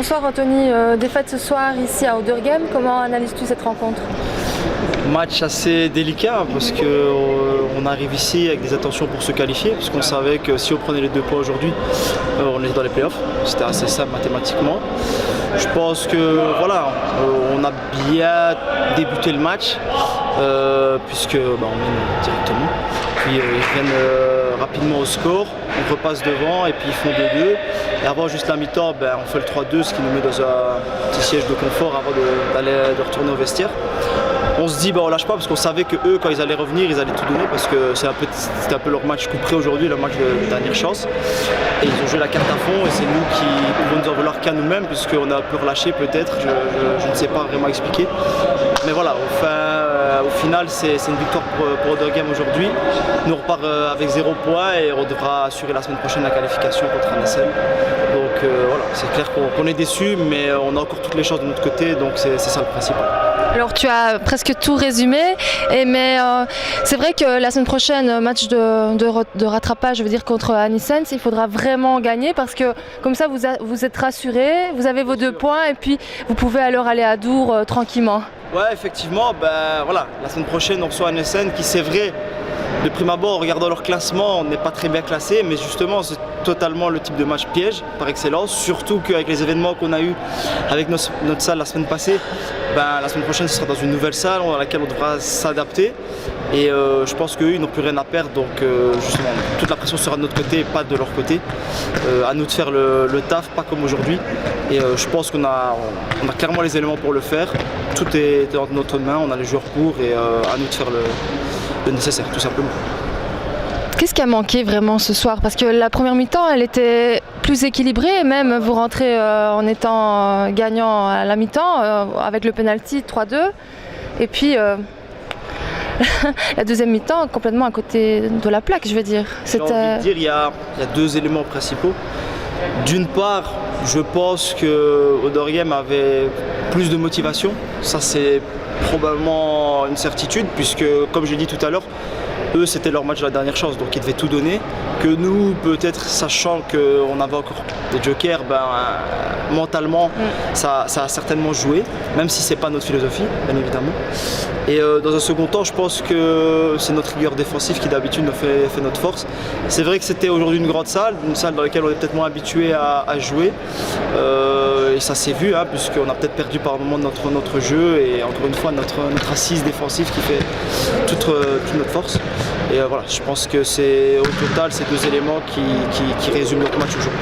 Bonsoir Anthony, défaite ce soir ici à Oudergem, comment analyses-tu cette rencontre? Match assez délicat parce qu'on arrive ici avec des attentions pour se qualifier, puisqu'on savait que si on prenait les 2 points aujourd'hui, on était dans les playoffs. C'était assez simple mathématiquement. Je pense que voilà, on a bien débuté le match, puisque on mène directement. Puis ils reviennent rapidement au score, on repasse devant et puis ils font 2-2. Et avant juste la mi-temps, on fait le 3-2, ce qui nous met dans un petit siège de confort avant de retourner au vestiaire. On se dit on lâche pas parce qu'on savait que eux quand ils allaient revenir ils allaient tout donner parce que c'était un peu leur match couperé aujourd'hui, le match de dernière chance. Et ils ont joué la carte à fond et c'est nous qui pouvons nous en vouloir qu'à nous-mêmes puisqu'on a un peu relâché peut-être, je ne sais pas vraiment expliquer. Mais voilà, au final c'est une victoire pour Oudergem aujourd'hui. Nous on repart avec 0 points et on devra assurer la semaine prochaine la qualification contre Annesen. Donc voilà, c'est clair qu'on est déçus mais on a encore toutes les chances de notre côté donc c'est ça le principal. Alors tu as presque tout résumé, mais c'est vrai que la semaine prochaine, match de rattrapage, je veux dire contre Annesen, il faudra vraiment gagner parce que comme ça vous êtes rassurés, vous avez vos 2 points et puis vous pouvez alors aller à Dour tranquillement. Ouais, effectivement, voilà, la semaine prochaine on reçoit Annesen qui c'est vrai, de prime abord en regardant leur classement, on n'est pas très bien classé, mais justement c'est totalement le type de match piège par excellence, surtout qu'avec les événements qu'on a eu avec notre salle la semaine passée, la semaine prochaine ce sera dans une nouvelle salle dans laquelle on devra s'adapter et je pense qu'eux ils n'ont plus rien à perdre donc justement toute la pression sera de notre côté et pas de leur côté. À nous de faire le taf, pas comme aujourd'hui et je pense qu'on a clairement les éléments pour le faire, tout est entre notre main, on a les joueurs pour et à nous de faire le nécessaire tout simplement. Qu'est-ce qui a manqué vraiment ce soir? Parce que la première mi-temps, elle était plus équilibrée et même vous rentrez en étant gagnant à la mi-temps avec le penalty 3-2 et puis la deuxième mi-temps complètement à côté de la plaque, je veux dire. J'ai envie de dire, il y a 2 éléments principaux. D'une part, je pense que Oudergem avait plus de motivation, ça c'est probablement une certitude puisque comme j'ai dit tout à l'heure, eux c'était leur match de la dernière chance donc ils devaient tout donner. Que nous peut-être sachant qu'on avait encore des jokers, mentalement ça a certainement joué, même si c'est pas notre philosophie bien évidemment. Et dans un second temps je pense que c'est notre rigueur défensive qui d'habitude nous fait notre force. C'est vrai que c'était aujourd'hui une grande salle, une salle dans laquelle on est peut-être moins habitué à jouer et ça s'est vu puisqu'on a peut-être perdu par moment notre jeu et encore une fois notre assise défensive qui fait toute notre force. Et voilà, je pense que c'est au total ces 2 éléments qui résument notre match aujourd'hui.